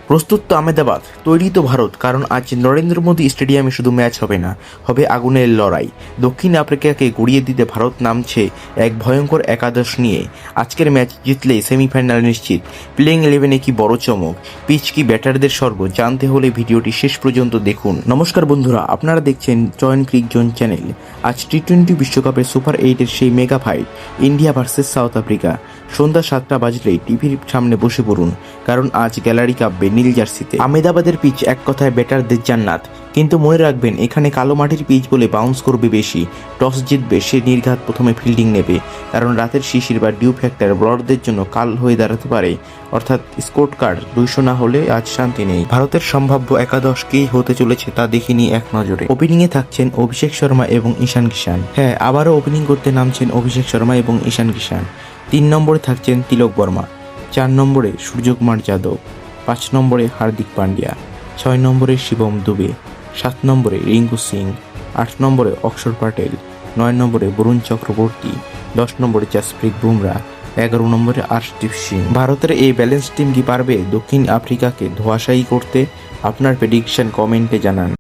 প্রস্তুত তো আহমেদাবাদ, তৈরি তো ভারত। কারণ আজ নরেন্দ্র মোদী স্টেডিয়ামে শুধু ম্যাচ হবে না, হবে আগুনের লড়াই। দক্ষিণ আফ্রিকাকে গুড়িয়ে দিতে ভারত নামছে এক ভয়ঙ্কর একাদশ নিয়ে। আজকের ম্যাচ জিতলে সেমিফাইনাল নিশ্চিত। প্লেইং 11-এ কি বড় চমক, পিচ কি ব্যাটারদের স্বর্গ, জানতে হলে ভিডিওটি শেষ পর্যন্ত দেখুন। নমস্কার বন্ধুরা, আপনারা দেখছেন চয়ন ক্রিক জোন চ্যানেল। আজ টি-20 বিশ্বকাপের সুপার 8-এর সেই mega fight, India versus South Africa. সন্ধ্যা 7টা বাজলেই টিভির সামনে বসে পড়ুন, কারণ আজ গ্যালারি কাঁপবে নীল জার্সিতে। আহমেদাবাদের পিচ এক কথায় ব্যাটারদের জান্নাত। কিন্তু মনে রাখবেন, এখানে কালো মাটির পিচ বলে বাউন্স করবে বেশি। টস জিতবে সে নির্ঘাত প্রথমে ফিল্ডিং নেবে, কারণ রাতের শিশির বা ডিউ ফ্যাক্টর বোলারদের জন্য কাল হয়ে দাঁড়াতে পারে। অর্থাৎ স্কোর কার্ড 200 না হলে আজ শান্তি নেই। ভারতের সম্ভাব্য একাদশ কী হতে চলেছে তা দেখিনি এক নজরে। ওপেনিংয়ে থাকছেন অভিষেক শর্মা এবং ঈশান কিষান। হ্যাঁ, আবারও ওপেনিং করতে নামছেন অভিষেক শর্মা এবং ঈশান কিষান। 3 নম্বরে থাকছেন তিলক বর্মা, 4 নম্বরে সূর্যকুমার যাদব, 5 নম্বরে হার্দিক পান্ডিয়া, 6 নম্বরে শিবম দুবে, 7 নম্বরে রিঙ্কু সিং, 8 নম্বরে অক্ষর প্যাটেল, 9 নম্বরে বরুণ চক্রবর্তী, 10 নম্বরে জাসপ্রীত বুমরা, 11 নম্বরে আর্শদীপ সিং। ভারতের এই ব্যালেন্স টিম কি পারবে দক্ষিণ আফ্রিকাকে ধোঁয়াশায়ী করতে? আপনার প্রেডিকশন কমেন্টে জানান।